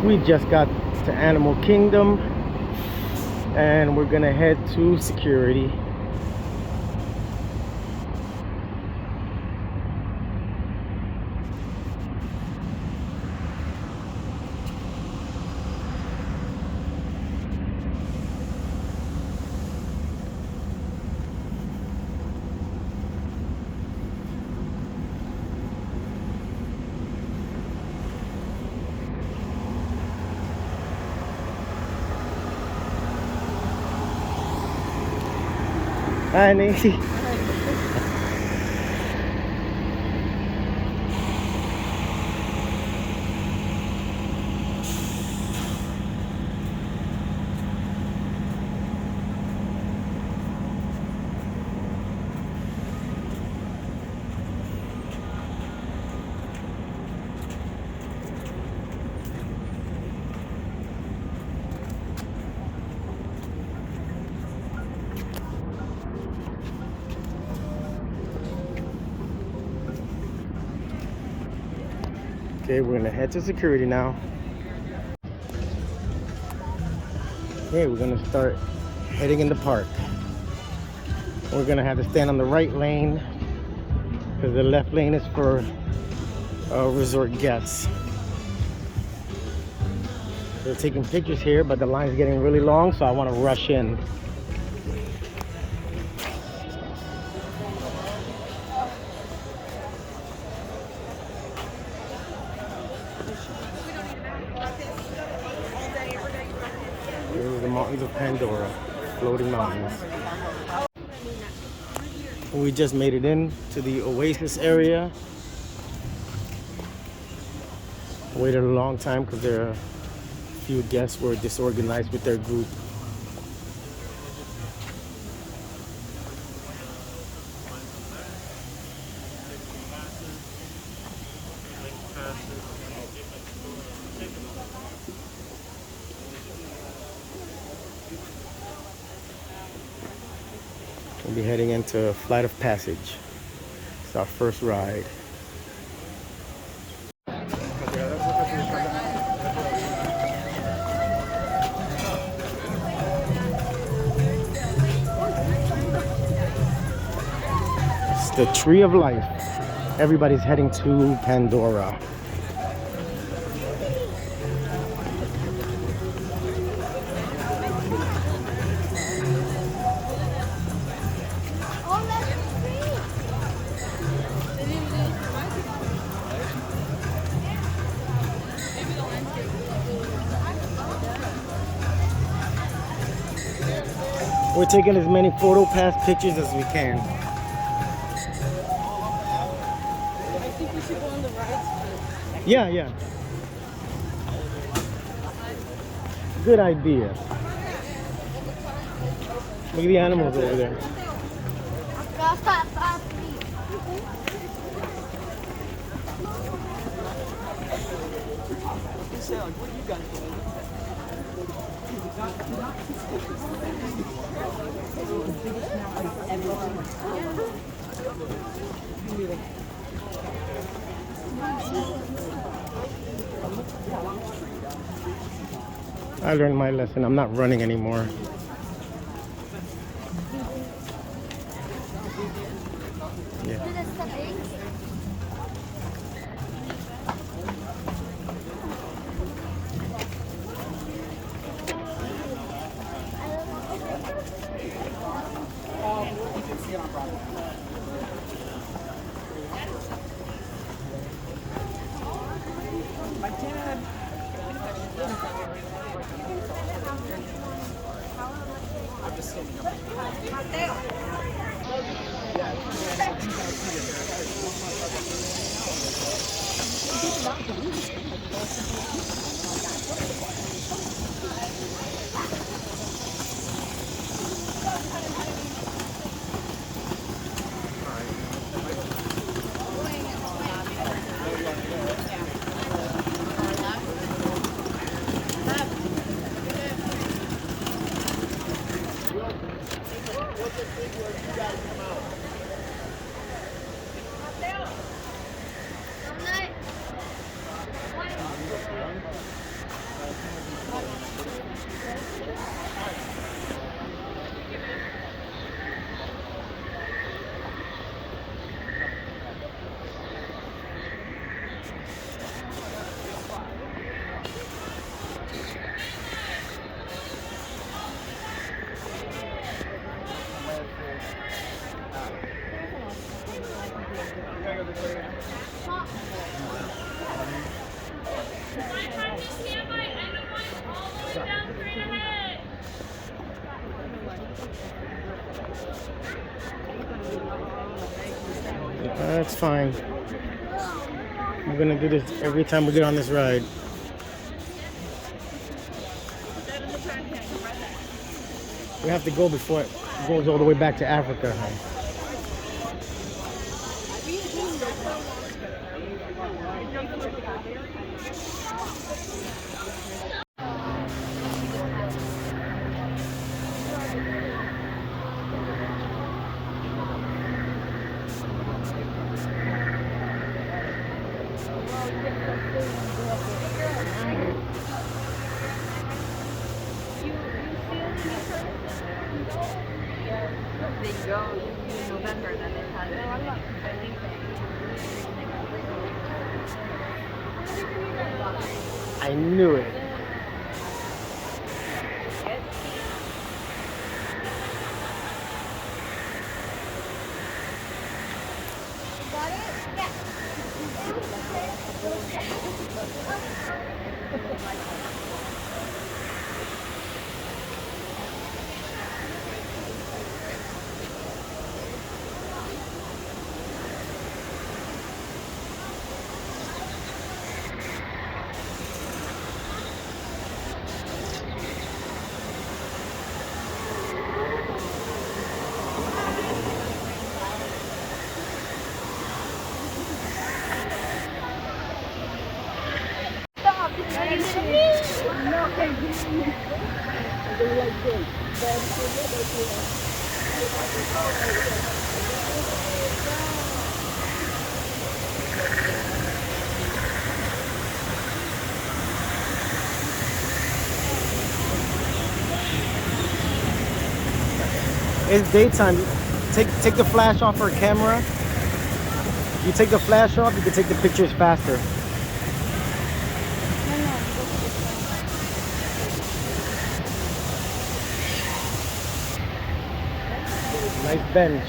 We just got to Animal Kingdom and we're gonna head to security. Hi, Nancy. Okay, we're gonna head to security now. Okay, we're gonna start heading in the park. We're gonna have to stand on the right lane because the left lane is for resort guests. They're taking pictures here, but the line's getting really long, so I want to rush in. Here's the mountains of Pandora, floating mountains. We just made it in to the Oasis area. Waited a long time because there are a few guests were disorganized with their group. We'll be heading into Flight of Passage. It's our first ride. It's the Tree of Life. Everybody's heading to Pandora. We're taking as many photo pass pictures as we can. I think we should go on the rides first. Yeah. Good idea. Look at the animals over there. What you guys doing? I learned my lesson. I'm not running anymore. Yeah. It's fine. We're gonna do this every time we get on this ride. We have to go before it goes all the way back to Africa. They go in November, then they had I knew it. It's daytime. Take the flash off her camera. You take the flash off, you can take the pictures faster. Nice bench.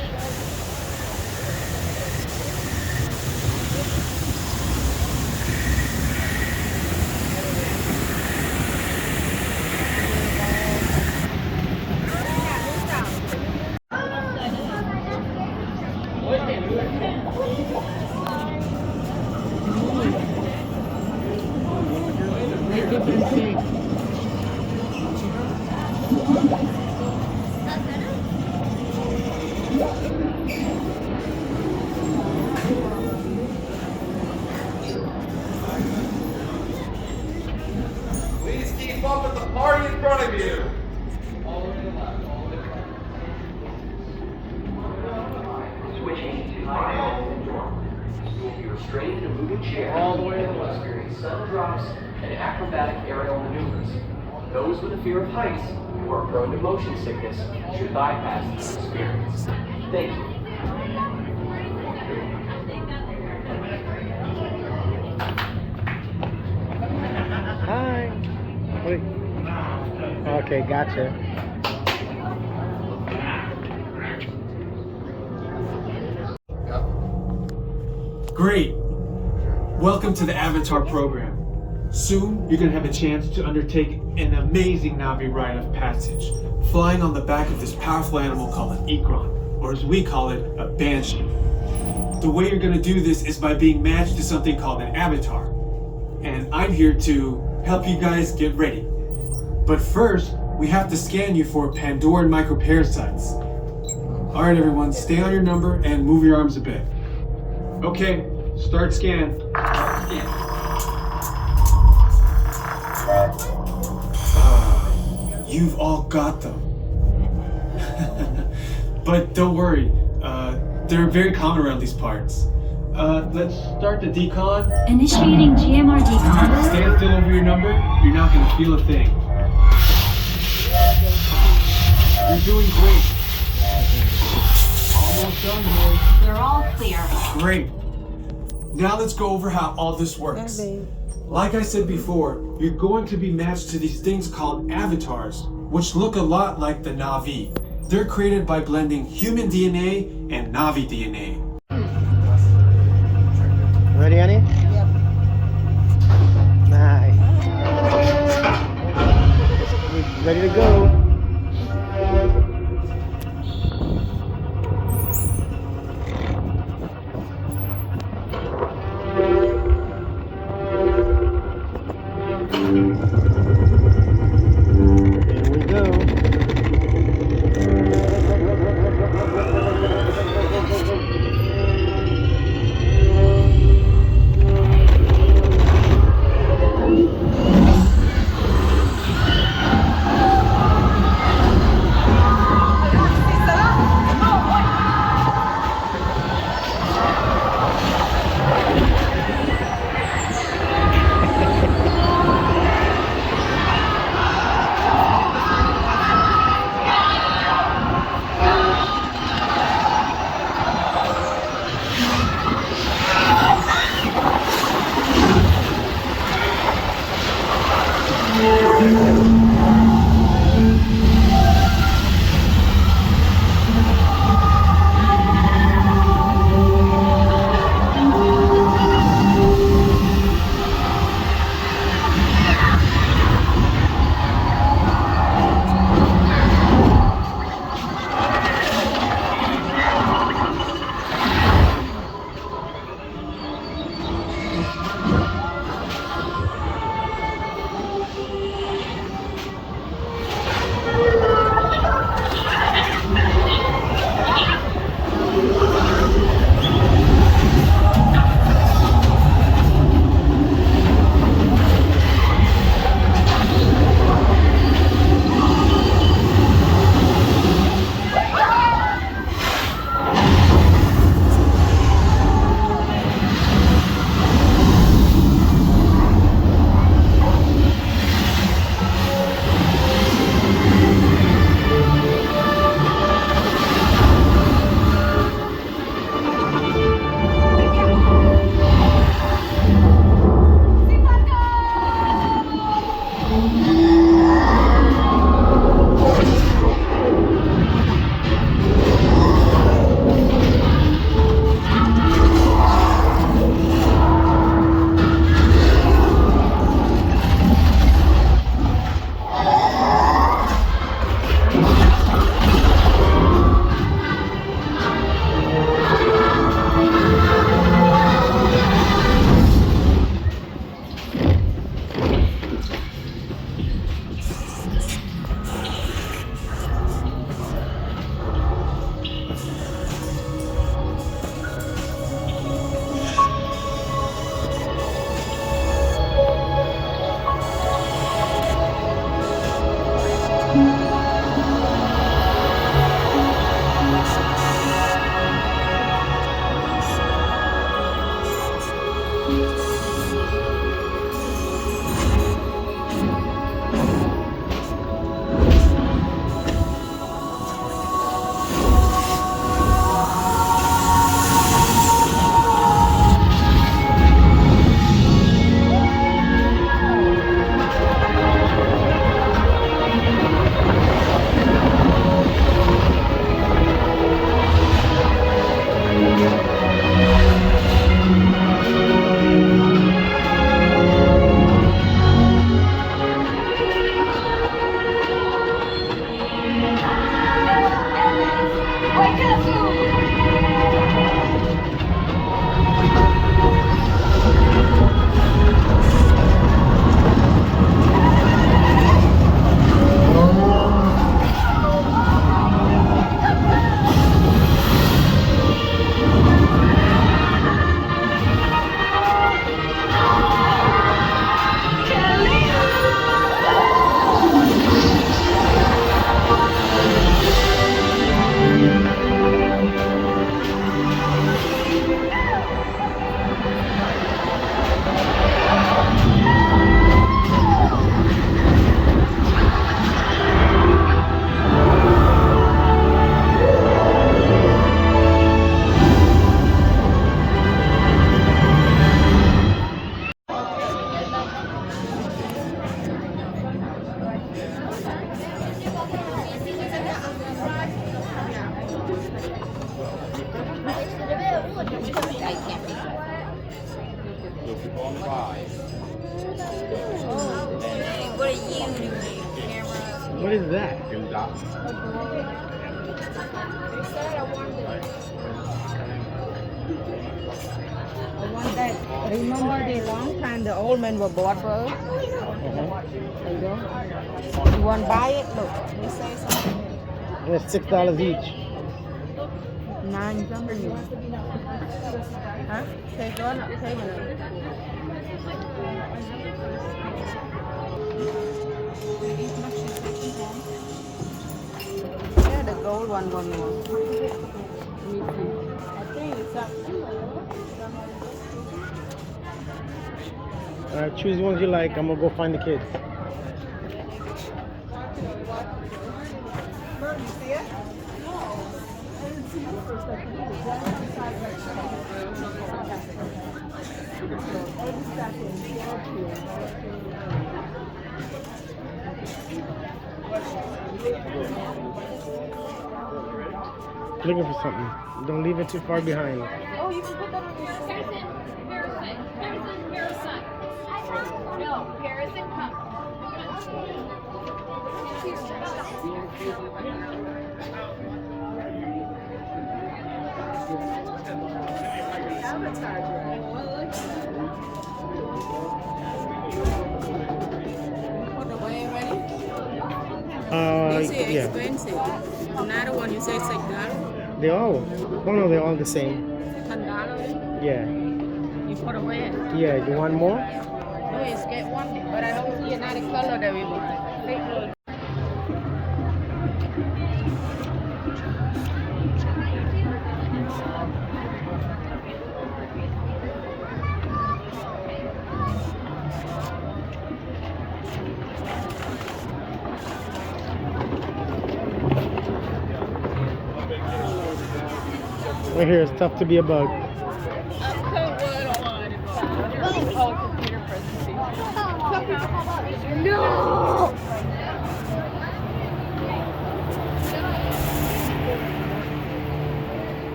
Please keep up with the party in front of you. Switching to final dorm. You will be restrained in a moving chair all the way and will experience sudden drops and acrobatic aerial maneuvers. Those with a fear of heights who are prone to motion sickness should bypass this experience. Thank you. Hi. Wait. Okay, gotcha. Great! Welcome to the Avatar program. Soon, you're going to have a chance to undertake an amazing Navi rite of passage, flying on the back of this powerful animal called an Ikron, or as we call it, a Banshee. The way you're going to do this is by being matched to something called an avatar. And I'm here to help you guys get ready. But first, we have to scan you for Pandoran microparasites. Alright everyone, stay on your number and move your arms a bit. Okay, start scan. You've all got them. But don't worry, they're very common around these parts. Let's start the decon. Initiating GMR decon. Stand still over your number, you're not gonna feel a thing. You're doing great. Almost done, boys. We're all clear. Great. Now let's go over how all this works. Like I said before, you're going to be matched to these things called avatars, which look a lot like the Na'vi. They're created by blending human DNA and Na'vi DNA. Ready, Annie? Yep. Nice. We're ready to go. What is that? Remember the long time the old men were bought for? There you go. You want to buy it? Look, they say something. And it's $6 each. 9 something. Huh? Take one, take one. Yeah, the gold one more. I think it's up. Alright, choose the ones you like. I'm gonna go find the kids. Looking for something. Don't leave it too far behind. Oh, you can put that on your Harrison. No, Harrison, come. You say yeah. expensive. Another one you say $6. They all, oh no, they're all the same. $10. Yeah. You put away. Yeah, you want more? No, it's get one, but I don't see another color that we want. Right here, it's tough to be a bug. No!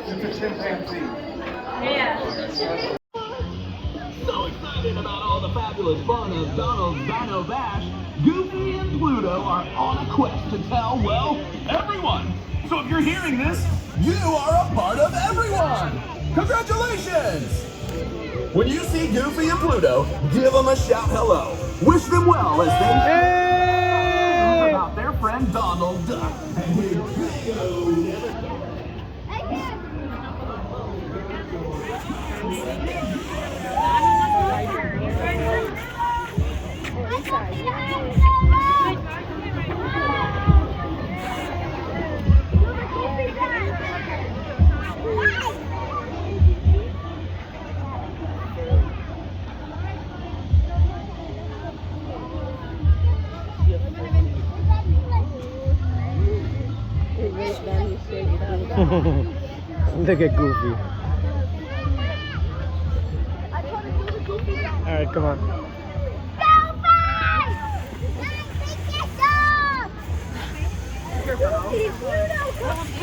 It's a chimpanzee. So excited about all the fabulous fun of Donald's Dino Bash, Goofy and Pluto are on a quest to tell, well, everyone. So if you're hearing this, you are a part of everyone. Congratulations! When you see Goofy and Pluto, give them a shout hello. Wish them well as they learn about their friend Donald Duck. Look at Goofy. Alright, come on. Go,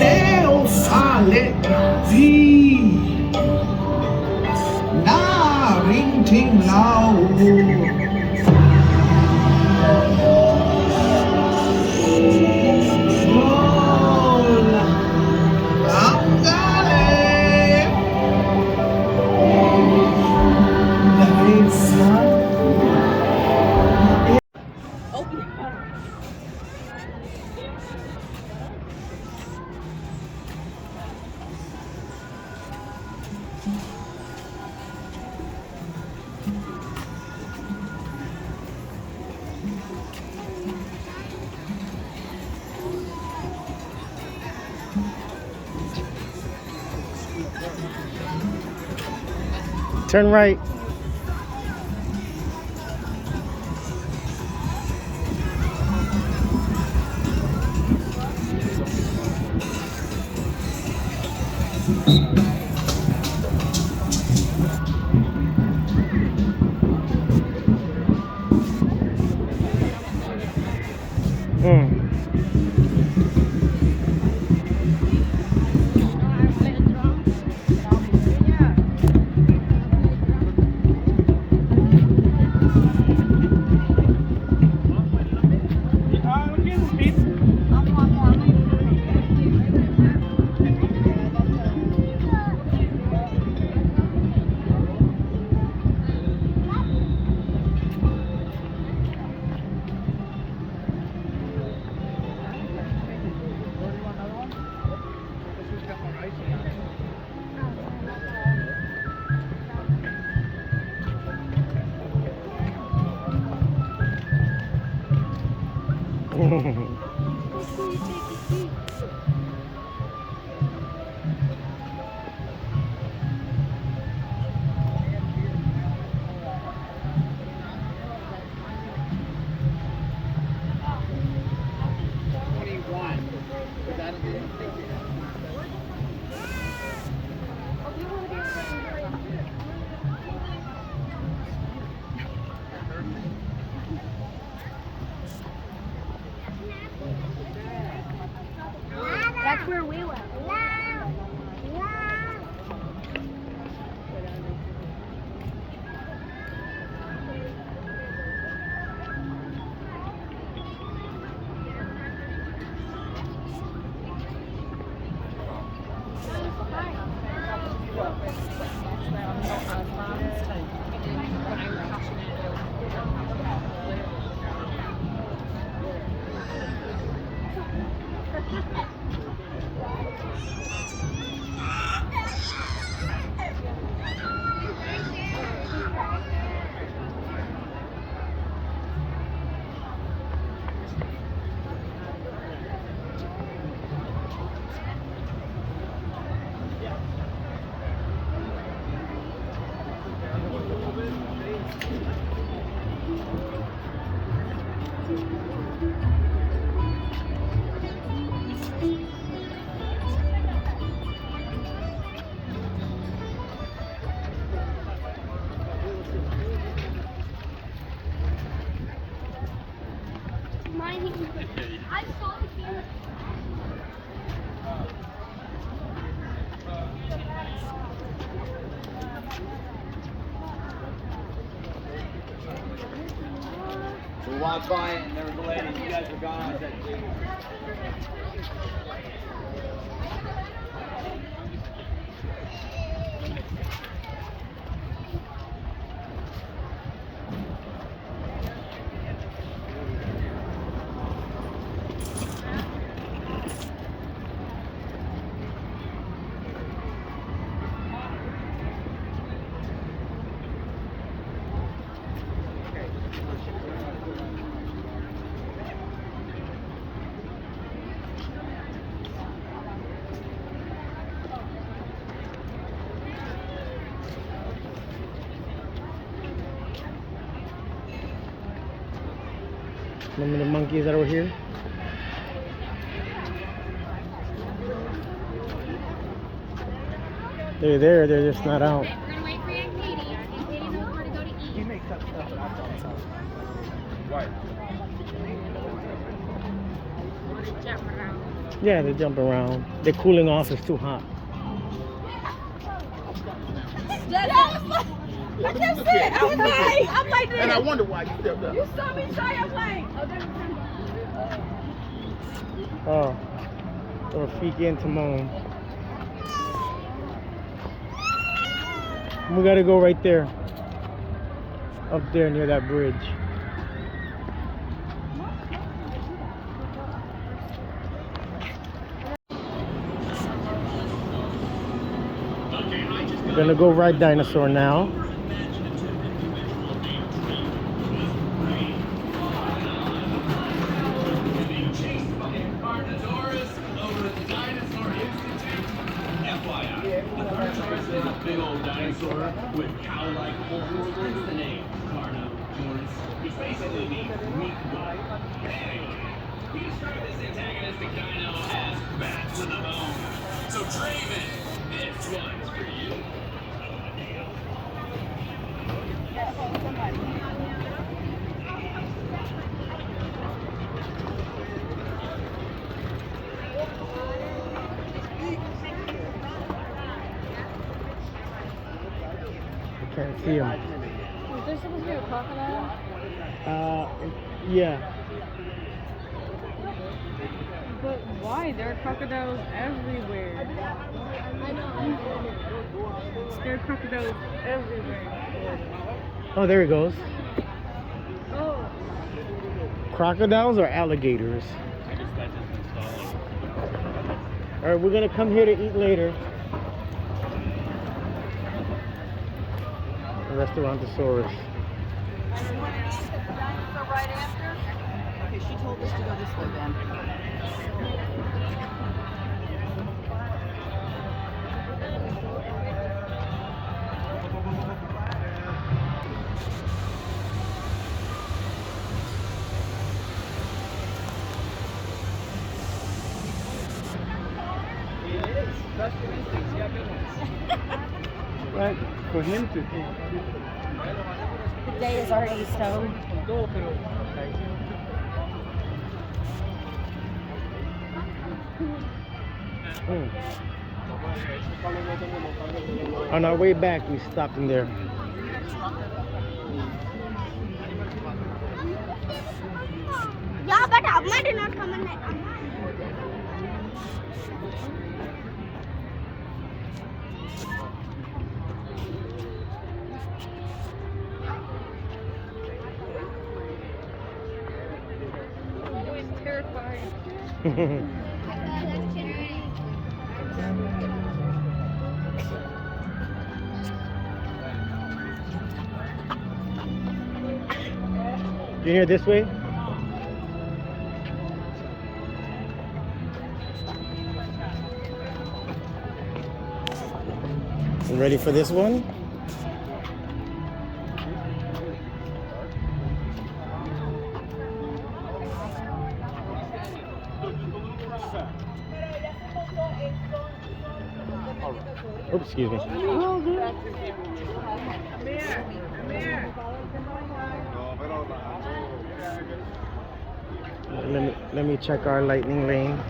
Leo Salet V Na Ring Ting Lao Turn right. That's where we went. I saw the camera. We walked by and there was a lady, and you guys were gone. I said, Remember the monkeys that were here? They're there, they're just not out. We're gonna wait for Aunt Katie. Aunt Katie knows where to go to eat. He makes up stuff that I don't. right. Jump around. Yeah, they're jumping around. They're cooling off. It's too hot. I just said, I'm like this. And I wonder why you stepped up. You saw me try, I'm like, Oh, Rafiki and Timon. We gotta go right there. Up there near that bridge. We're gonna go ride Dinosaur now. Big old dinosaur with cow-like horns, hence the name Carnotaurus, which basically means meat bone. Anyway, he described this antagonistic dino as fat to the bone. So Draven, this one's for you. Can't see him. Is there supposed to be a crocodile? Yeah. But why? There are crocodiles everywhere. There are crocodiles everywhere. Oh, there he goes. Oh. Crocodiles or alligators? All right, we're gonna come here to eat later. Restaurantosaurus. Right after? Okay, she told us to go this way then. Right, for him to. The day is already stoned. On our way back, we stopped in there. Yeah, but Amma did not come in. It's terrifying. You hear this way? You ready for this one? Oops, excuse me. Let me check our lightning lane.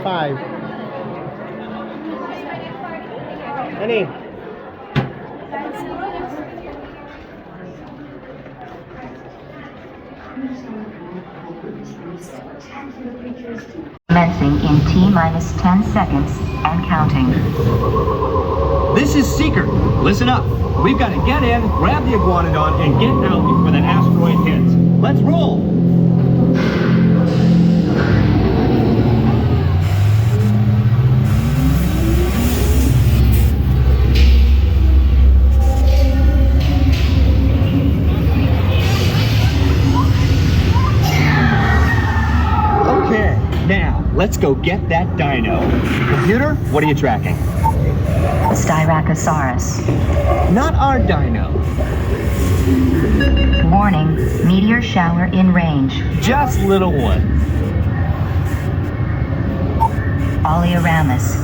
Five. Honey. Commencing in T-minus 10 seconds and counting. This is Seeker. Listen up. We've got to get in, grab the Iguanodon, and get out before that asteroid hits. Let's roll! Okay, now let's go get that dino. Computer, what are you tracking? Styracosaurus. Not our dino. Warning, meteor shower in range. Just little one. Oleoramus.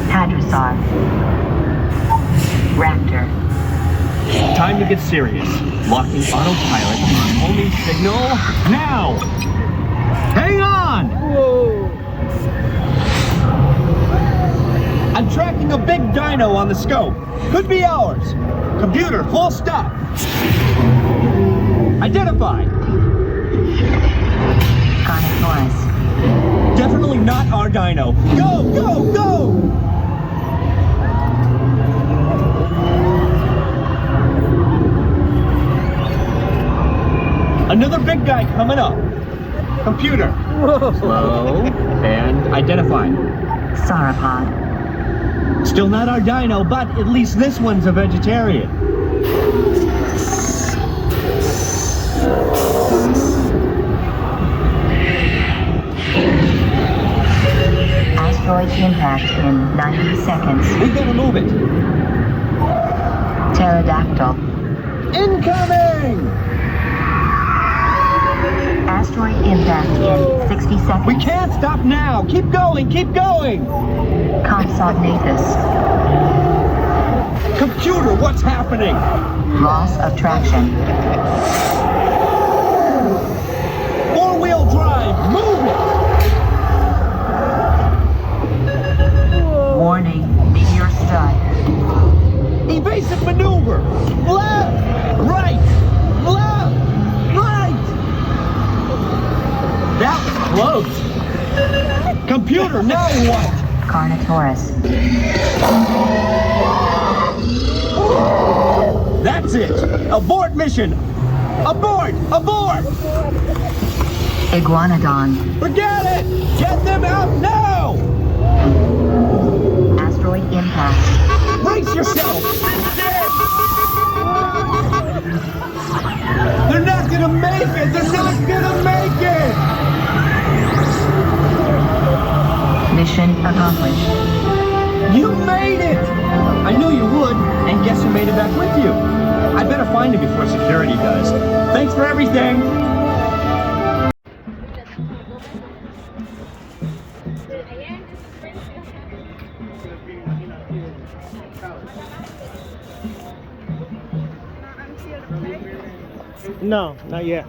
Hadrosaur. Raptor. Time to get serious. Locking autopilot on homing signal now. Hang on! I'm tracking a big dino on the scope. Could be ours. Computer, full stop. Identify. Carnotaurus. Definitely not our dino. Go, go, go! Another big guy coming up. Computer. Slow and identify. Sauropod. Still not our dino, but at least this one's a vegetarian. Asteroid impact in 90 seconds. We gotta move it. Pterodactyl. Incoming! Asteroid impact in 60 seconds. We can't stop now. Keep going, keep going. Compsognathus. Computer, what's happening? Loss of traction. Four-wheel drive, move it! Warning, meteor strike. Evasive maneuver! Left! Right! Left! Right! That was close! Computer, now what? Carnotaurus. That's it! Abort mission! Abort! Abort! Iguanodon. Forget it! Get them out now! Asteroid impact. Brace yourself! They're not gonna make it! They're not gonna make it! Mission accomplished. You made it! I knew you would, and guess who made it back with you? I better find him before security does. Thanks for everything! No, not yet.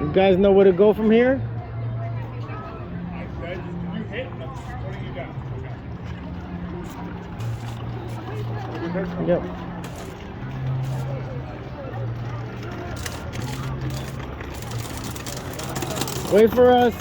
You guys know where to go from here? Yep. Wait for us.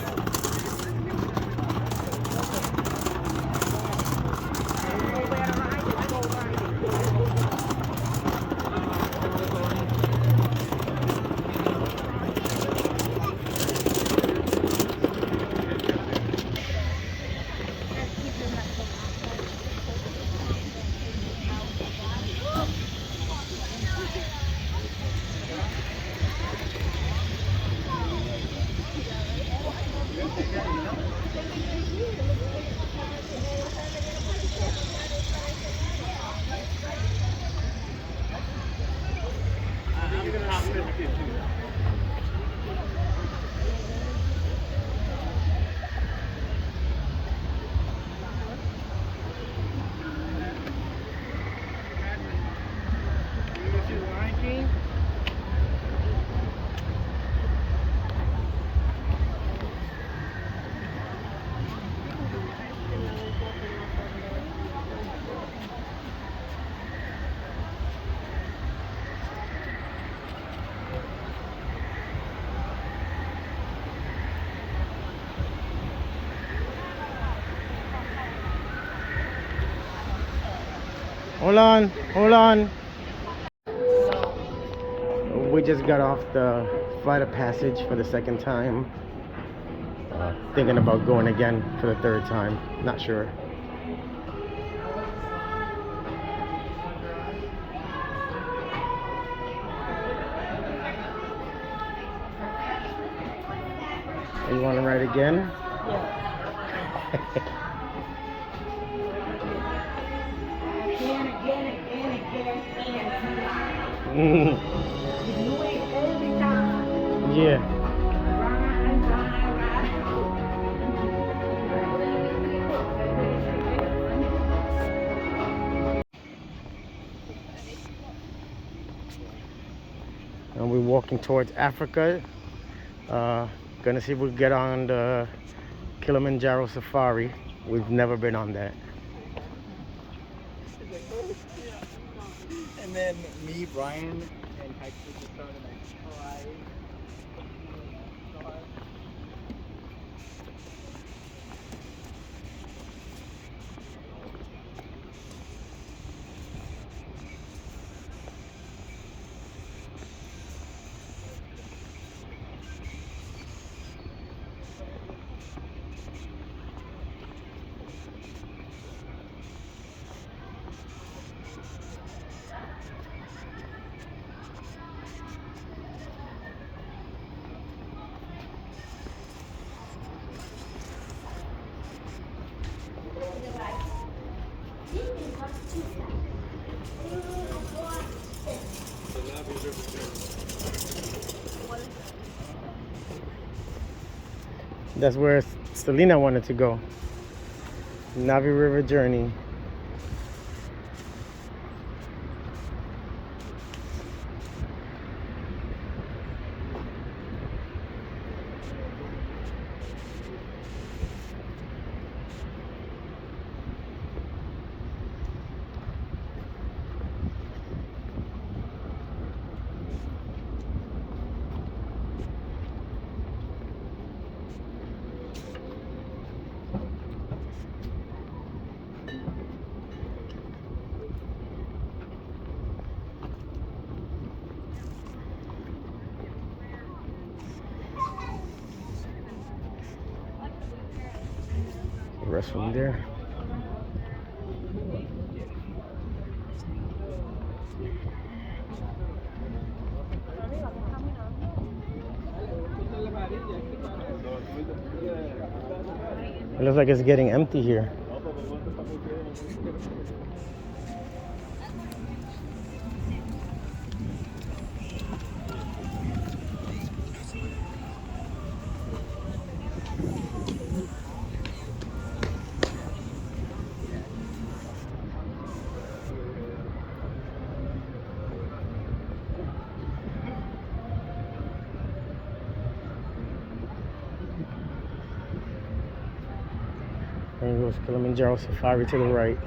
Hold on, hold on. We just got off the flight of passage for the second time. Thinking about going again for the third time. Not sure. You want to ride again? Yeah. And we're walking towards Africa. Gonna see if we can get on the Kilimanjaro Safari. We've never been on that. And then me, Brian, and Hector just started crying. That's where Selena wanted to go. Navi River Journey. Restroom there. It looks like it's getting empty here. There goes Kilimanjaro Safari to the right.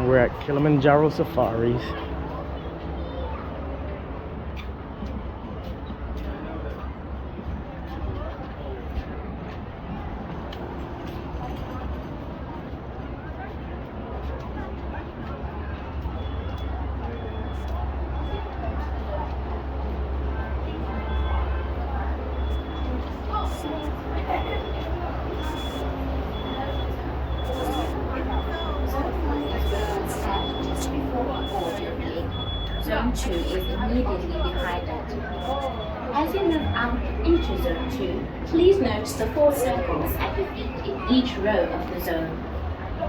We're at Kilimanjaro Safaris. Zone 2 is immediately behind it. As you move out into Zone 2, please note the 4 circles at your feet in each row of the zone.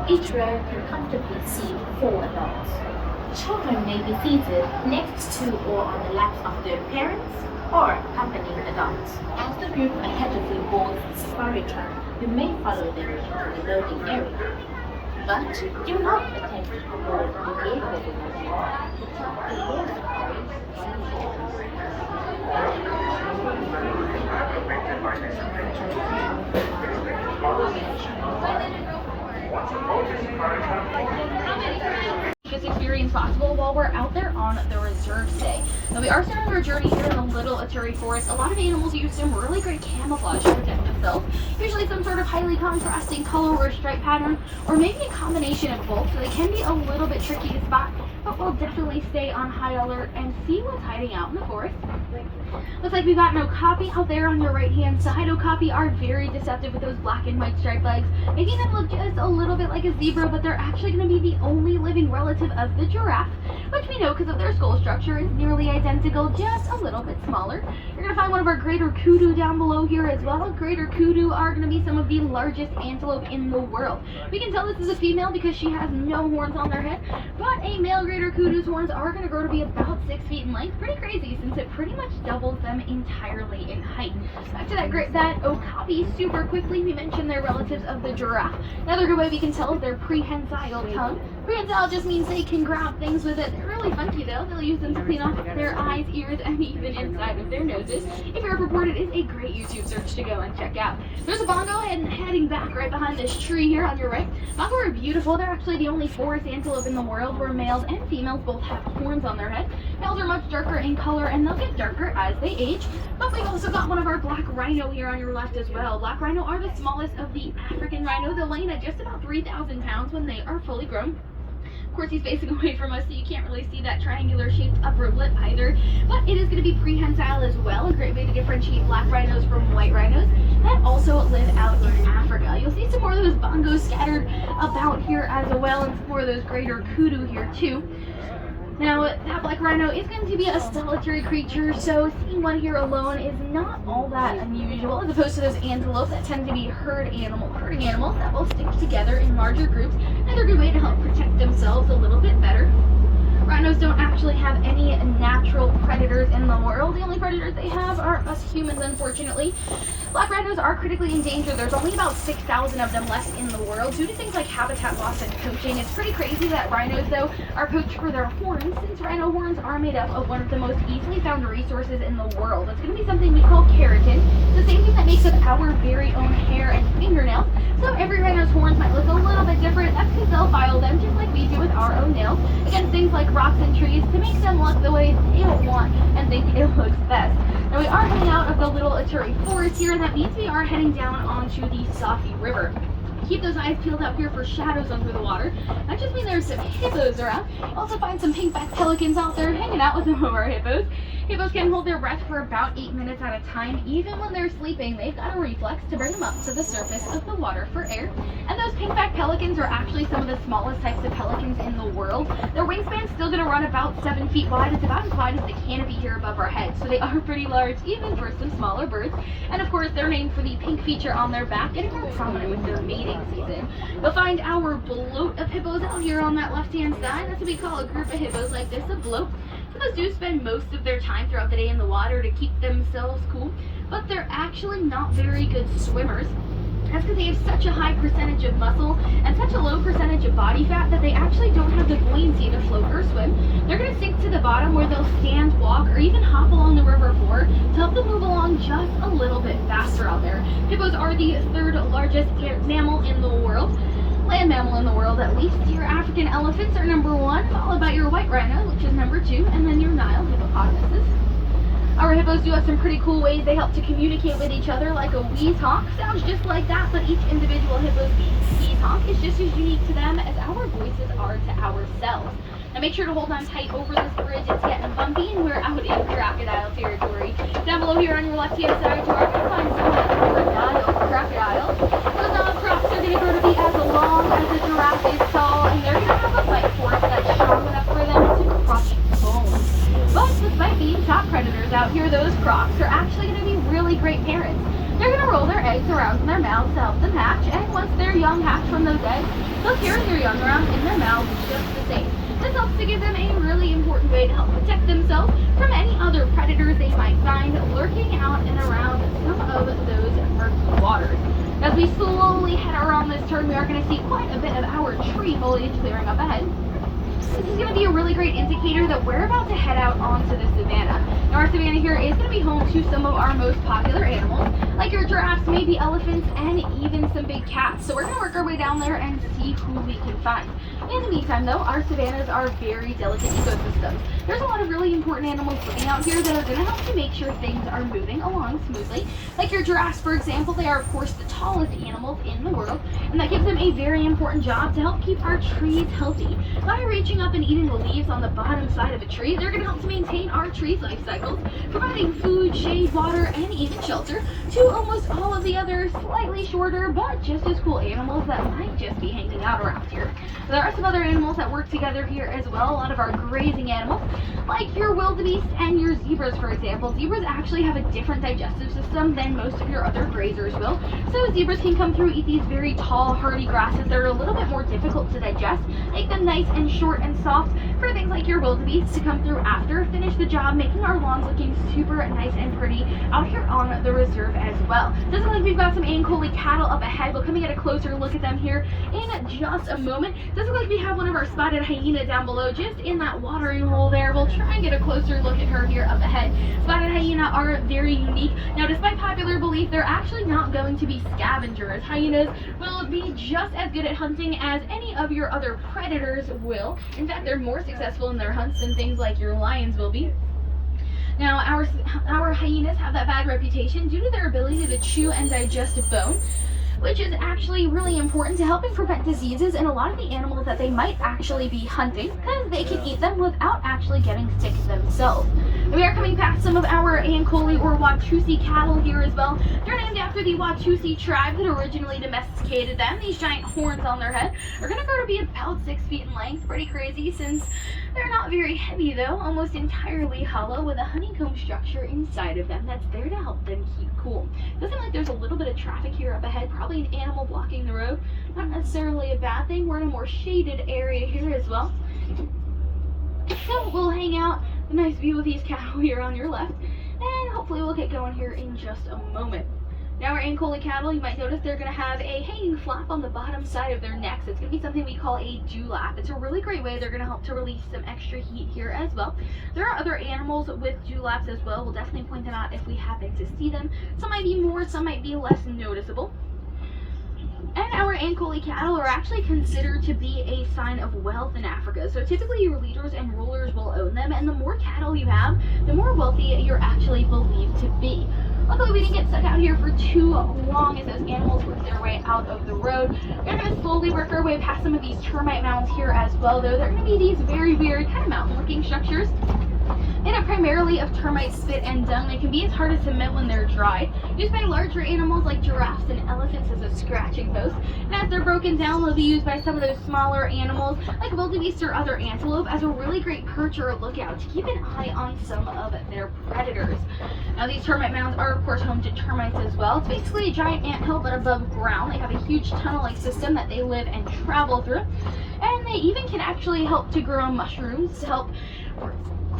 Each row can comfortably seat 4 adults. Children may be seated next to or on the laps of their parents or accompanying adults. As the group ahead of you boards the safari truck, you may follow them into the loading area. but do not attempt to board the vehicle with them. Protect the this experience possible while we're out there on the reserve today. Now we are starting our journey here in the Little Ituri Forest. A lot of animals use some really great camouflage to protect themselves. Usually some sort of highly contrasting color or stripe pattern, or maybe a combination of both, so they can be a little bit tricky to spot, but we'll definitely stay on high alert and see what's hiding out in the forest. Looks like we've got an okapi out there on your right hand side. Okapi are very deceptive with those black and white striped legs, making them look just a little bit like a zebra, but they're actually going to be the only living relative of the giraffe, which we know because of their skull structure is nearly identical, just a little bit smaller. You're going to find one of our greater kudu down below here as well. Greater kudu are going to be some of the largest antelope in the world. We can tell this is a female because she has no horns on their head, but a male greater kudu's horns are going to grow to be about 6 feet in length. Pretty crazy since it pretty much doubles them entirely in height. Back to that okapi super quickly. We mentioned they're relatives of the giraffe. Another good way we can tell is their prehensile tongue. Prehensile just means they can grab things with it. They're really funky though. They'll use them to clean off their eyes, ears, and even inside of their noses. If you're ever bored, it is a great YouTube search to go and check out. There's a bongo heading back right behind this tree here on your right. Bongo are beautiful. They're actually the only forest antelope in the world where males and females both have horns on their head. Males are much darker in color and they'll get darker as they age. But we've also got one of our black rhino here on your left as well. Black rhino are the smallest of the African rhino. They'll weigh in at just about 3,000 pounds when they are fully grown. Of course, he's facing away from us, so you can't really see that triangular shaped upper lip either. But it is going to be prehensile as well, a great way to differentiate black rhinos from white rhinos that also live out in Africa. You'll see some more of those bongos scattered about here as well, and some more of those greater kudu here too. Now, that black rhino is going to be a solitary creature, so seeing one here alone is not all that unusual, as opposed to those antelopes that tend to be herding animals that will stick together in larger groups. Another good way to help protect themselves a little bit better. Rhinos don't actually have any natural predators in the world. The only predators they have are us humans, unfortunately. Black rhinos are critically endangered. There's only about 6,000 of them left in the world due to things like habitat loss and poaching. It's pretty crazy that rhinos, though, are poached for their horns, since rhino horns are made up of one of the most easily found resources in the world. It's going to be something we call keratin. It's the same thing that makes up our very own hair and fingernails. So every rhino's horns might look a little bit different. That's because they'll file them just like we do with our own nails against things like rocks and trees to make them look the way they want and think it looks best. Now we are heading out of the Little Ituri Forest here, and that means we are heading down onto the Safi River. Keep those eyes peeled out here for shadows under the water. That just means there's some hippos around. You'll also find some pink-backed pelicans out there hanging out with some of our hippos. Hippos can hold their breath for about 8 minutes at a time. Even when they're sleeping, they've got a reflex to bring them up to the surface of the water for air. And those pink-backed pelicans are actually some of the smallest types of pelicans in the world. Their wingspan's still going to run about 7 feet wide. It's about as wide as the canopy here above our heads, so they are pretty large even for some smaller birds. And of course, they're named for the pink feature on their back, getting more prominent with their mating season. You'll find our bloat of hippos out here on that left-hand side. That's what we call a group of hippos like this, a bloat. Hippos do spend most of their time throughout the day in the water to keep themselves cool, but they're actually not very good swimmers. That's because they have such a high percentage of muscle and such a low percentage of body fat that they actually don't have the buoyancy to float or swim. They're going to sink to the bottom where they'll stand, walk, or even hop along the river floor to help them move along just a little bit faster out there. Hippos are the third largest mammal in the world. Land mammal in the world, at least. Your African elephants are number 1, followed by your white rhino, which is number 2, and then your Nile hippopotamuses. Our hippos do have some pretty cool ways they help to communicate with each other, like a wheeze honk. Sounds just like that, but each individual hippo's wheeze honk is just as unique to them as our voices are to ourselves. Now make sure to hold on tight over this bridge. It's getting bumpy and we're out in crocodile territory. Down below here on your left-hand side, you are going to find some crocodiles. Those Nile crocs are going to grow to be as long as a giraffe is tall, and they're going to have a bite force that's strong enough for them to crush bones. But despite being top predators out here, those crocs are actually going to be really great parents. They're going to roll their eggs around in their mouths to help them hatch, and once their young hatch from those eggs, they'll carry their young around in their mouths just the same. This helps to give them a really important way to help protect themselves from any other predators they might find lurking out and around some of those murky waters. As we slowly we head around this turn, we are going to see quite a bit of our tree foliage clearing up ahead. This is going to be a really great indicator that we're about to head out onto the savanna. Now our savanna here is going to be home to some of our most popular animals, like your giraffes, maybe elephants, and even some big cats. So we're going to work our way down there and see who we can find. In the meantime though, our savannas are very delicate ecosystems. There's a lot of really important animals living out here that are going to help to make sure things are moving along smoothly. Like your giraffes, for example, they are of course the tallest animals in the world, and that gives them a very important job to help keep our trees healthy. By reaching up and eating the leaves on the bottom side of a tree, they're going to help to maintain our trees' life cycles, providing food, shade, water, and even shelter to almost all of the other slightly shorter but just as cool animals that might just be hanging out around here. There are some other animals that work together here as well, a lot of our grazing animals, like your wildebeest and your zebras, for example. Zebras actually have a different digestive system than most of your other grazers will, so zebras can come through, eat these very tall, hardy grasses that are a little bit more difficult to digest, make them nice and short and soft for things like your wildebeest to come through after, finish the job, making our lawns looking super nice and pretty out here on the reserve as well. Doesn't look like we've got some Ankole cattle up ahead. We'll come and get a closer look at them here in just a moment. Doesn't look like we have one of our spotted hyena down below, just in that watering hole there. We'll try and get a closer look at her here up ahead. Spotted hyena are very unique. Now, despite popular belief, they're actually not going to be scavengers. Hyenas will be just as good at hunting as any of your other predators will. In fact, they're more successful in their hunts than things like your lions will be. Now, our hyenas have that bad reputation due to their ability to chew and digest bone, which is actually really important to helping prevent diseases in a lot of the animals that they might actually be hunting, because they can eat them without actually getting sick themselves. We are coming past some of our Ankole or Watusi cattle here as well. They're named after the Watusi tribe that originally domesticated them. These giant horns on their head are going to grow to be about 6 feet in length. Pretty crazy, since they're not very heavy though, almost entirely hollow with a honeycomb structure inside of them that's there to help them keep cool. Does seem like there's a little bit of traffic here up ahead, probably an animal blocking the road. Not necessarily a bad thing. We're in a more shaded area here as well. So we'll hang out, a nice view of these cattle here on your left, and hopefully we'll get going here in just a moment. Now our Ankole cattle, you might notice they're going to have a hanging flap on the bottom side of their necks. It's going to be something we call a dewlap. It's a really great way. They're going to help to release some extra heat here as well. There are other animals with dewlaps as well. We'll definitely point them out if we happen to see them. Some might be more, some might be less noticeable. And our Ankole cattle are actually considered to be a sign of wealth in Africa. So typically your leaders and rulers will own them, and the more cattle you have, the more wealthy you're actually believed to be. Luckily we didn't get stuck out here for too long as those animals worked their way out of the road. We're going to slowly work our way past some of these termite mounds here as well, though. They're going to be these very weird kind of mountain looking structures. Made up primarily of termite spit and dung. They can be as hard as cement when they're dry, used by larger animals like giraffes and elephants as a scratching post. And as they're broken down, they'll be used by some of those smaller animals like wildebeest or other antelope as a really great perch or a lookout to keep an eye on some of their predators. Now these termite mounds are of course home to termites as well. It's basically a giant anthill but above ground. They have a huge tunnel-like system that they live and travel through. And they even can actually help to grow mushrooms to help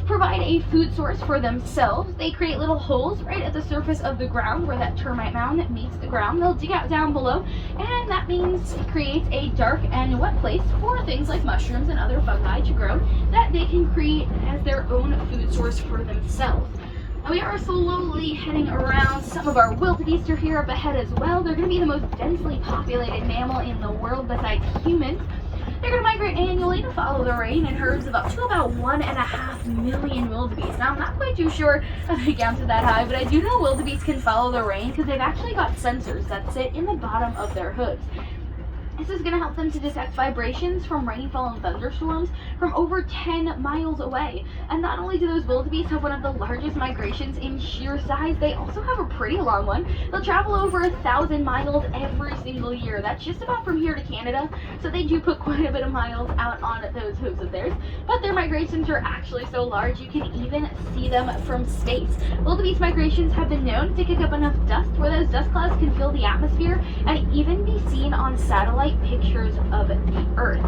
provide a food source for themselves. They create little holes right at the surface of the ground where that termite mound meets the ground. They'll dig out down below, and that means it creates a dark and wet place for things like mushrooms and other fungi to grow that they can create as their own food source for themselves. Now we are slowly heading around. Some of our wildebeest are here up ahead as well. They're going to be the most densely populated mammal in the world besides humans. They're going to migrate annually to follow the rain in herds of up to about 1.5 million wildebeest. Now, I'm not quite too sure how they count to that high, but I do know wildebeest can follow the rain because they've actually got sensors that sit in the bottom of their hooves. This is going to help them to detect vibrations from rainfall and thunderstorms from over 10 miles away. And not only do those wildebeest have one of the largest migrations in sheer size, they also have a pretty long one. They'll travel over 1,000 miles every single year. That's just about from here to Canada, so they do put quite a bit of miles out on those hooves of theirs. But their migrations are actually so large you can even see them from space. Wildebeest migrations have been known to kick up enough dust where those dust clouds can fill the atmosphere and even be seen on satellite pictures of the Earth.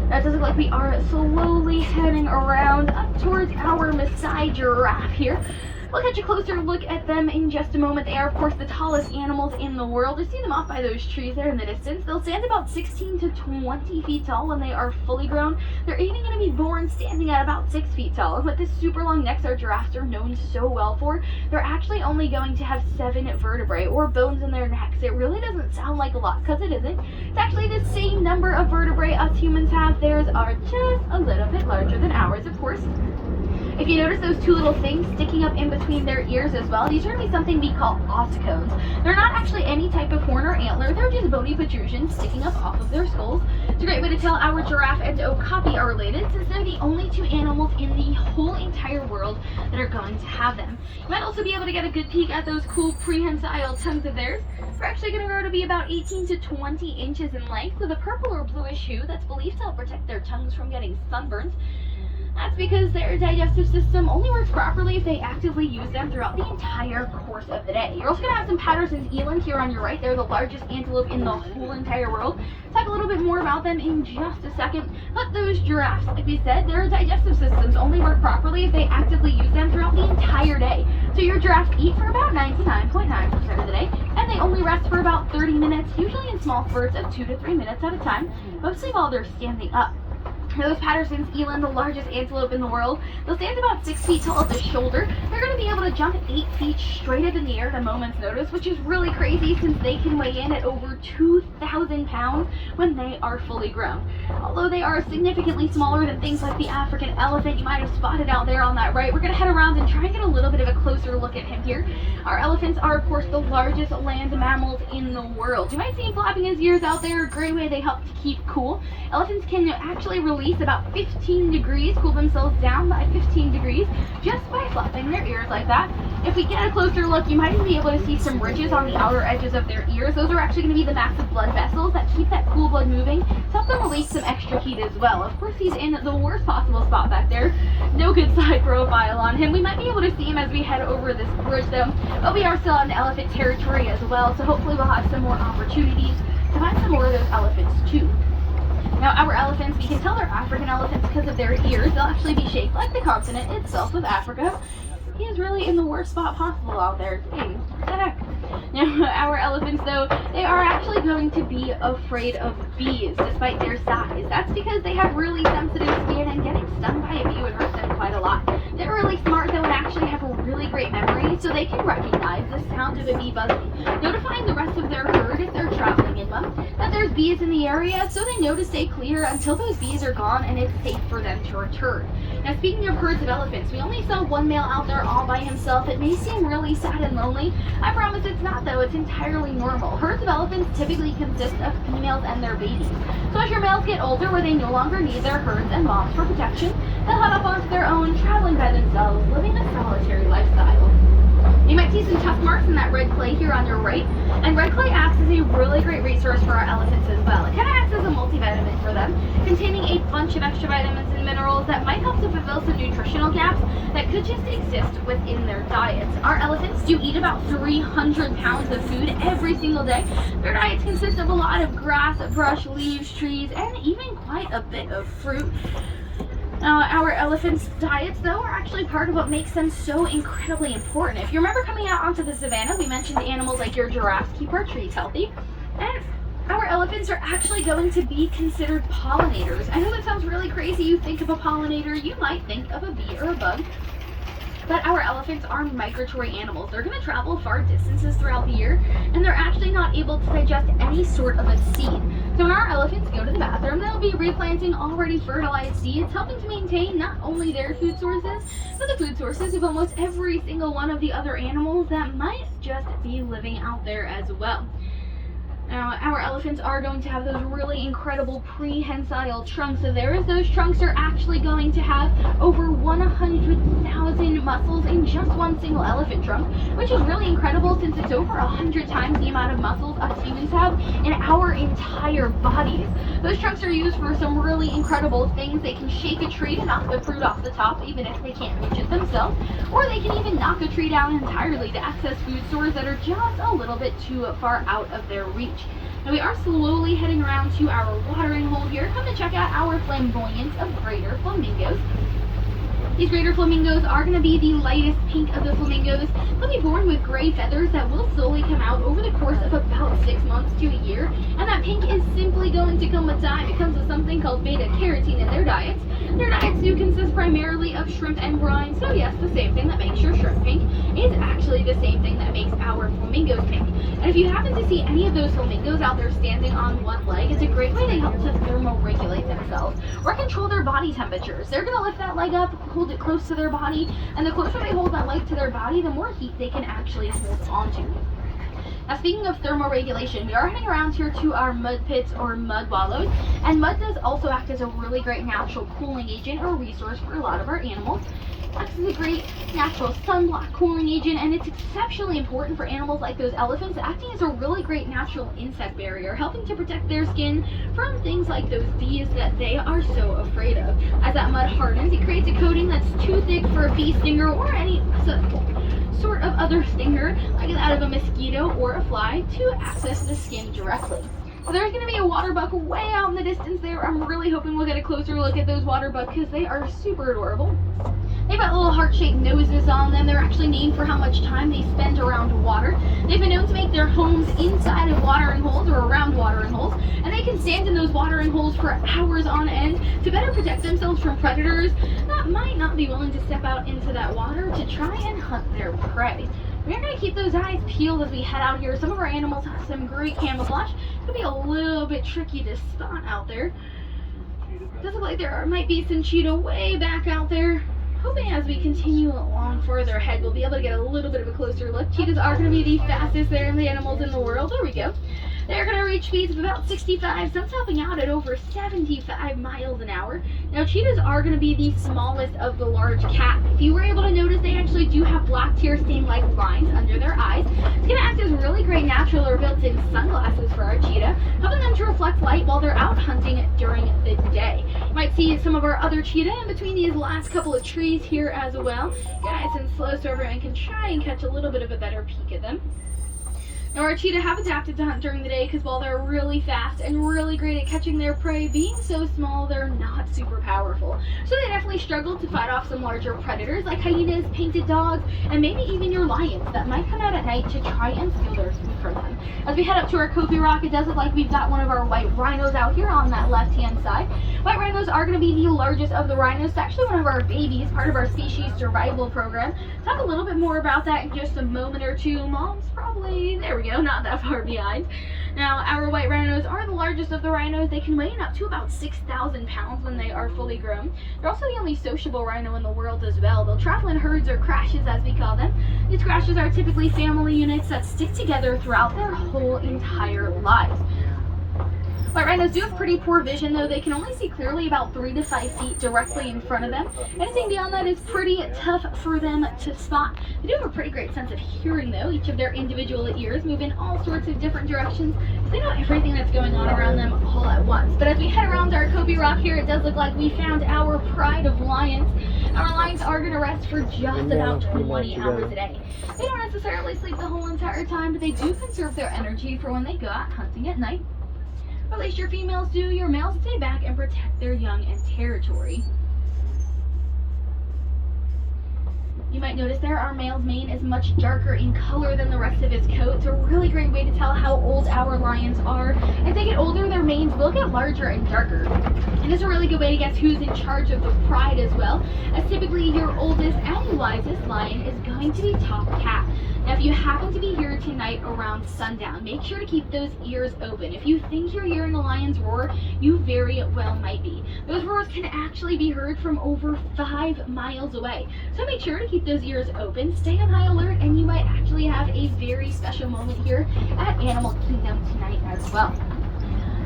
Now it does look like we are slowly heading around up towards our Maasai giraffe here. We'll catch a closer look at them in just a moment. They are, of course, the tallest animals in the world. You see them off by those trees there in the distance. They'll stand about 16 to 20 feet tall when they are fully grown. They're even going to be born standing at about 6 feet tall. And what this super long necks our giraffes are known so well for, they're actually only going to have 7 vertebrae or bones in their necks. It really doesn't sound like a lot because it isn't. It's actually the same number of vertebrae us humans have. Theirs are just a little bit larger than ours, of course. If you notice those 2 little things sticking up in between their ears as well, these are going to be something we call ossicones. They're not actually any type of horn or antler, they're just bony protrusions sticking up off of their skulls. It's a great way to tell our giraffe and okapi are related, since they're the only 2 animals in the whole entire world that are going to have them. You might also be able to get a good peek at those cool prehensile tongues of theirs. They're actually going to grow to be about 18 to 20 inches in length, with a purple or bluish hue that's believed to help protect their tongues from getting sunburnt. That's because their digestive system only works properly if they actively use them throughout the entire course of the day. You're also going to have some Patterson's eland here on your right. They're the largest antelope in the whole entire world. Talk a little bit more about them in just a second. But those giraffes, like we said, their digestive systems only work properly if they actively use them throughout the entire day. So your giraffes eat for about 99.9% of the day, and they only rest for about 30 minutes, usually in small spurts of 2 to 3 minutes at a time, mostly while they're standing up. Those Patterson's eland, the largest antelope in the world, they'll stand about 6 feet tall at the shoulder. They're going to be able to jump 8 feet straight up in the air at a moment's notice, which is really crazy since they can weigh in at over 2,000 pounds when they are fully grown. Although they are significantly smaller than things like the African elephant you might have spotted out there on that right, we're going to head around and try and get a little bit of a closer look at him here. Our elephants are, of course, the largest land mammals in the world. You might see him flapping his ears out there, a great way they help to keep cool. Elephants can actually release about 15 degrees, cool themselves down by 15 degrees just by flapping their ears like that. If we get a closer look, you might even be able to see some ridges on the outer edges of their ears. Those are actually going to be the massive blood vessels that keep that cool blood moving to help them release some extra heat as well. Of course, he's in the worst possible spot back there. No good side profile on him. We might be able to see him as we head over this bridge though, but we are still on elephant territory as well, so hopefully we'll have some more opportunities to find some more of those elephants too. Now, our elephants, we can tell they're African elephants because of their ears. They'll actually be shaped like the continent itself of Africa. He is really in the worst spot possible out there. Hey, what the heck? Now, our elephants, though, they are actually going to be afraid of bees despite their size. That's because they have really sensitive skin, and getting stung by a bee would hurt them quite a lot. They're really smart, though, and actually have a really great memory, so they can recognize the sound of a bee buzzing, notifying the rest of their herd if they're traveling in them that there's bees in the area, so they know to stay clear until those bees are gone and it's safe for them to return. Now, speaking of herds of elephants, we only saw one male out there all by himself. It may seem really sad and lonely. I promise it's not, though. It's entirely normal. Herds of elephants typically consist of females and their babies. So as your males get older, where they no longer need their herds and moms for protection, they'll head off onto their own, traveling by themselves, living a solitary lifestyle. You might see some tusk marks in that red clay here on your right, and red clay acts as a really great resource for our elephants as well. It kind of acts as a multivitamin for them, containing a bunch of extra vitamins and minerals that might help to fulfill some nutritional gaps that could just exist within their diets. Our elephants do eat about 300 pounds of food every single day. Their diets consist of a lot of grass, brush, leaves, trees, and even quite a bit of fruit. Our elephants' diets, though, are actually part of what makes them so incredibly important. If you remember coming out onto the savannah, we mentioned animals like your giraffes keep our trees healthy. And our elephants are actually going to be considered pollinators. I know that sounds really crazy. You think of a pollinator, you might think of a bee or a bug. But our elephants are migratory animals. They're going to travel far distances throughout the year, and they're actually not able to digest any sort of a seed. So when our elephants go to the bathroom, they'll be replanting already fertilized seeds, helping to maintain not only their food sources, but the food sources of almost every single one of the other animals that might just be living out there as well. Now, our elephants are going to have those really incredible prehensile trunks of theirs. Those trunks are actually going to have over 100,000 muscles in just one single elephant trunk, which is really incredible since it's over 100 times the amount of muscles us humans have in our entire bodies. Those trunks are used for some really incredible things. They can shake a tree to knock the fruit off the top, even if they can't reach it themselves, or they can even knock a tree down entirely to access food stores that are just a little bit too far out of their reach. Now, we are slowly heading around to our watering hole here. Come to check out our flamboyant of greater flamingos. These greater flamingos are going to be the lightest pink of the flamingos. They'll be born with gray feathers that will slowly come out over the course of about 6 months to a year. And that pink is simply going to come with time. It comes with something called beta-carotene in their diets. Their diets do consist primarily of shrimp and brine. So yes, the same thing that makes your shrimp pink is actually the same thing that makes our flamingos pink. And if you happen to see any of those flamingos out there standing on one leg, it's a great way they help to thermoregulate themselves or control their body temperatures. They're going to lift that leg up, hold it close to their body, and the closer they hold that leg to their body, the more heat they can actually hold onto. Now, speaking of thermoregulation, we are heading around here to our mud pits or mud wallows, and mud does also act as a really great natural cooling agent or resource for a lot of our animals. Acts as a great natural sunblock cooling agent, and it's exceptionally important for animals like those elephants, acting as a really great natural insect barrier, helping to protect their skin from things like those bees that they are so afraid of. As that mud hardens, it creates a coating that's too thick for a bee stinger or any sort of other stinger, like that of a mosquito or a fly, to access the skin directly. So there's going to be a water buck way out in the distance there. I'm really hoping we'll get a closer look at those water bucks because they are super adorable. They've got little heart-shaped noses on them. They're actually named for how much time they spend around water. They've been known to make their homes inside of watering holes or around watering holes, and they can stand in those watering holes for hours on end to better protect themselves from predators that might not be willing to step out into that water to try and hunt their prey. We're going to keep those eyes peeled as we head out here. Some of our animals have some great camouflage. It's going to be a little bit tricky to spot out there. It does look like there might be some cheetah way back out there. Hoping as we continue along further ahead, we'll be able to get a little bit of a closer look. Cheetahs are going to be the fastest animals in the world. There we go. They're going to reach speeds of about 65, some topping out at over 75 miles an hour. Now, cheetahs are going to be the smallest of the large cat. If you were able to notice, they actually do have black tear stain-like lines under their eyes. It's going to act as really great natural or built-in sunglasses for our cheetah, helping them to reflect light while they're out hunting during the day. You might see some of our other cheetah in between these last couple of trees here as well. Get nice and slow so everyone can try and catch a little bit of a better peek at them. Now, our cheetah have adapted to hunt during the day because while they're really fast and really great at catching their prey, being so small, they're not super powerful. So they definitely struggle to fight off some larger predators like hyenas, painted dogs, and maybe even your lions that might come out at night to try and steal their food from them. As we head up to our Kopi Rock, it does look like we've got one of our white rhinos out here on that left-hand side. White rhinos are going to be the largest of the rhinos. It's actually one of our babies, part of our species survival program. Talk a little bit more about that in just a moment or two. Mom's probably, there we go, not that far behind. Now, our white rhinos are the largest of the rhinos. They can weigh in up to about 6,000 pounds when they are fully grown. They're also the only sociable rhino in the world as well. They'll travel in herds or crashes, as we call them. These crashes are typically family units that stick together throughout their whole entire lives. White rhinos do have pretty poor vision, though. They can only see clearly about 3 to 5 feet directly in front of them. Anything beyond that is pretty tough for them to spot. They do have a pretty great sense of hearing, though. Each of their individual ears move in all sorts of different directions, so they know everything that's going on around them all at once. But as we head around our Kopi Rock here, it does look like we found our pride of lions. Our lions are going to rest for just about 20 hours a day. They don't necessarily sleep the whole entire time, but they do conserve their energy for when they go out hunting at night. At least your females do. Your males stay back and protect their young and territory. You might notice there our male's mane is much darker in color than the rest of his coat. It's a really great way to tell how old our lions are. As they get older, their manes will get larger and darker. And it's a really good way to guess who's in charge of the pride as well, as typically your oldest and wisest lion is going to be top cat. Now, if you happen to be here tonight around sundown, make sure to keep those ears open. If you think you're hearing a lion's roar, you very well might be. Those roars can actually be heard from over 5 miles away. So make sure to keep those ears open, stay on high alert, and you might actually have a very special moment here at Animal Kingdom tonight as well.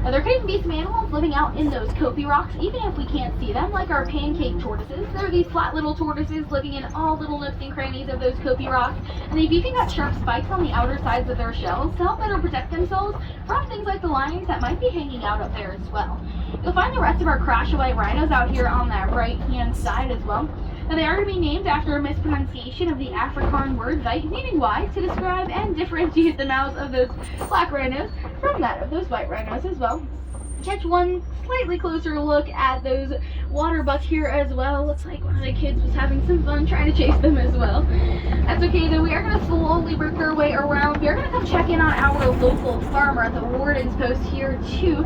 Now, there could even be some animals living out in those Kopi Rocks, even if we can't see them, like our pancake tortoises. They're these flat little tortoises living in all little nooks and crannies of those Kopi Rocks, and they've even got sharp spikes on the outer sides of their shells to help better protect themselves from things like the lions that might be hanging out up there as well. You'll find the rest of our Crasher white rhinos out here on that right-hand side as well. Now, they are going to be named after a mispronunciation of the Afrikaans word white, meaning wide, to describe and differentiate the mouths of those black rhinos from that of those white rhinos as well. catch one slightly closer look at those water buck here as well. Looks like one of the kids was having some fun trying to chase them as well. That's okay though, we are going to slowly work our way around. We are going to come check in on our local farmer at the warden's post here too,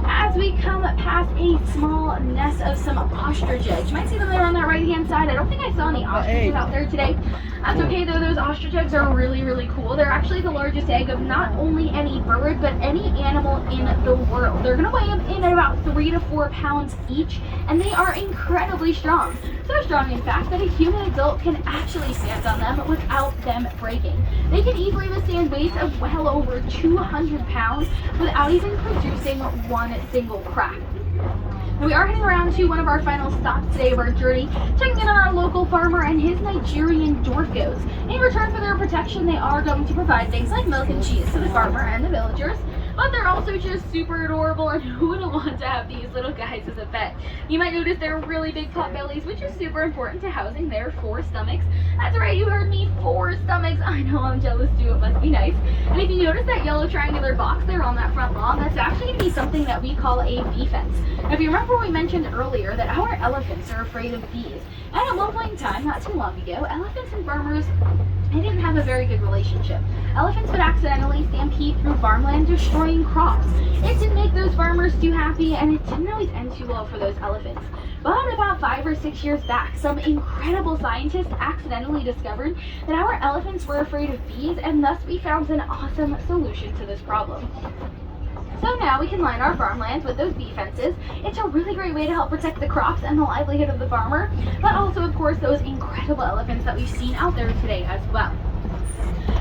as we come past a small nest of some ostrich eggs. You might see them there on that right hand side. I don't think I saw any ostriches out there today. That's okay though, those ostrich eggs are really, really cool. They're actually the largest egg of not only any bird, but any animal in the world. They're gonna weigh in at about 3 to 4 pounds each, and they are incredibly strong. So strong, in fact, that a human adult can actually stand on them without them breaking. They can easily withstand weights of well over 200 pounds without even producing one single crack. Now we are heading around to one of our final stops today of our journey, checking in on our local farmer and his Nigerian dwarf goats. In return for their protection, they are going to provide things like milk and cheese to the farmer and the villagers. But they're also just super adorable, and who wouldn't want to have these little guys as a pet? You might notice they're really big pot bellies, which is super important to housing their 4 stomachs. That's right, you heard me, 4 stomachs. I know, I'm jealous too, it must be nice. And if you notice that yellow triangular box there on that front lawn, that's actually going to be something that we call a bee fence. Now, if you remember, we mentioned earlier that our elephants are afraid of bees. And at one point in time, not too long ago, elephants and farmers, they didn't have a very good relationship. Elephants would accidentally stampede through farmland, destroying crops. It didn't make those farmers too happy, and it didn't always end too well for those elephants. But about 5 or 6 years back, some incredible scientists accidentally discovered that our elephants were afraid of bees, and thus we found an awesome solution to this problem. So now we can line our farmlands with those bee fences. It's a really great way to help protect the crops and the livelihood of the farmer, but also, of course, those incredible elephants that we've seen out there today as well.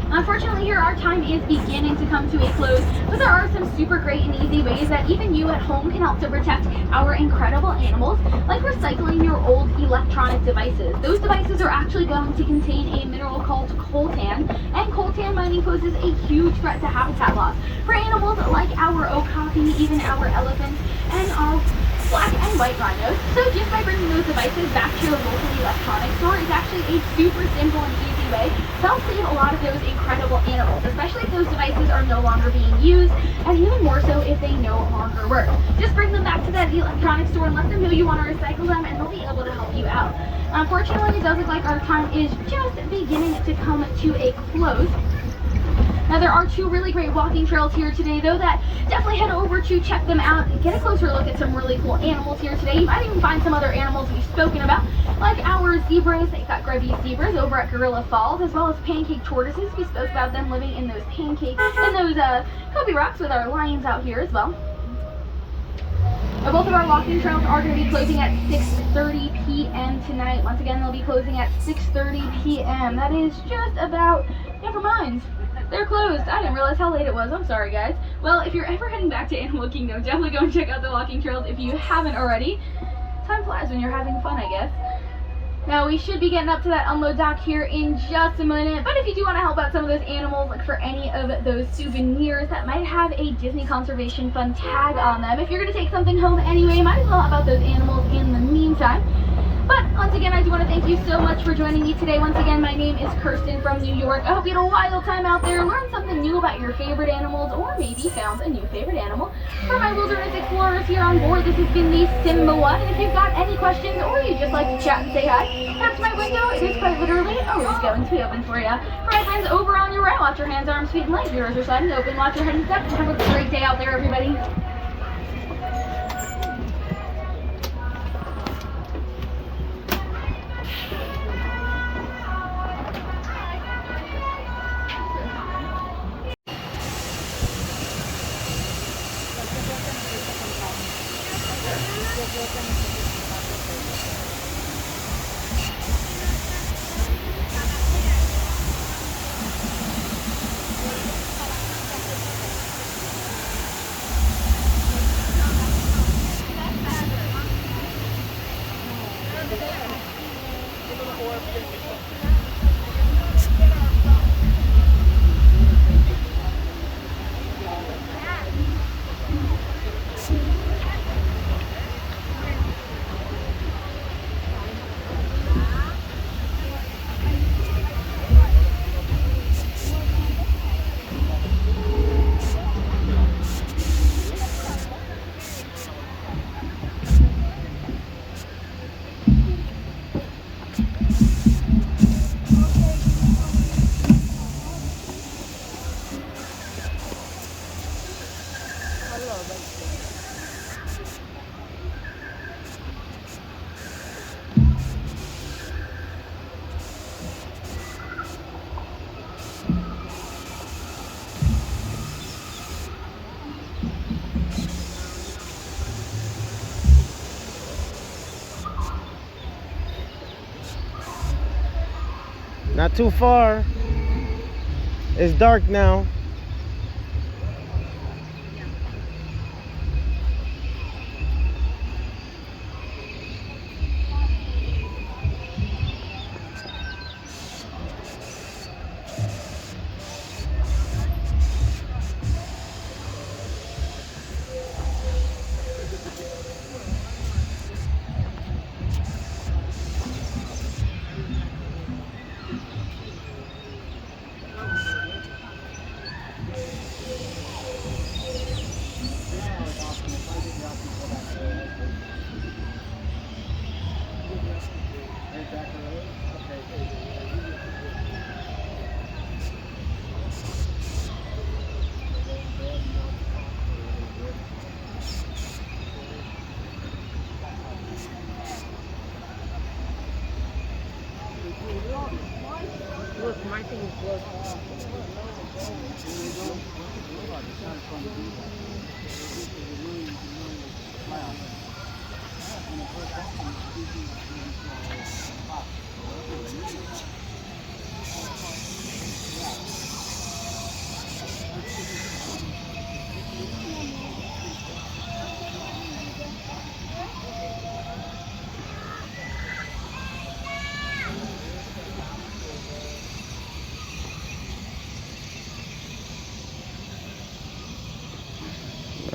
Unfortunately, here our time is beginning to come to a close, but there are some super great and easy ways that even you at home can help to protect our incredible animals, like recycling your old electronic devices. Those devices are actually going to contain a mineral called coltan, and coltan mining poses a huge threat to habitat loss for animals like our okapi, even our elephants, and our black and white rhinos. So just by bringing those devices back to your local electronics store is actually a super simple and easy way to help save a lot of those incredible animals, especially if those devices are no longer being used, and even more so if they no longer work. Just bring them back to that electronics store and let them know you want to recycle them, and they'll be able to help you out. Unfortunately, it does look like our time is just beginning to come to a close. Now there are 2 really great walking trails here today though that definitely head over to check them out and get a closer look at some really cool animals here today. You might even find some other animals we've spoken about, like our zebras. They've got Grevy's zebras over at Gorilla Falls, as well as pancake tortoises. We spoke about them living in those pancakes and those Kobe rocks with our lions out here as well. Now, both of our walking trails are going to be closing at 6:30 p.m. tonight. Once again, they'll be closing at 6:30 p.m. That is just about, never mind. They're closed. I didn't realize how late it was. I'm sorry, guys. Well, if you're ever heading back to Animal Kingdom, definitely go and check out the walking trails if you haven't already. Time flies when you're having fun, I guess. Now, we should be getting up to that unload dock here in just a minute, but if you do want to help out some of those animals, look for any of those souvenirs that might have a Disney Conservation Fund tag on them. If you're going to take something home anyway, might as well help out those animals in the meantime. But once again, I do want to thank you so much for joining me today. Once again, my name is Kirsten from New York. I hope you had a wild time out there, learned something new about your favorite animals, or maybe found a new favorite animal. For my Wilderness Explorers here on board, this has been the Simba One. And if you've got any questions, or you'd just like to chat and say hi, that's my window. It is quite literally always going to be open for you. For my friends over on your right, watch your hands, arms, feet, and legs. Yours are sliding open. Watch your head and steps. Have a great day out there, everybody. Not too far. It's dark now. Look, my thing is working.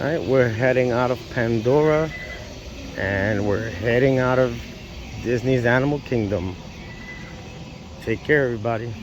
All right, we're heading out of Pandora and we're heading out of Disney's Animal Kingdom. Take care, everybody.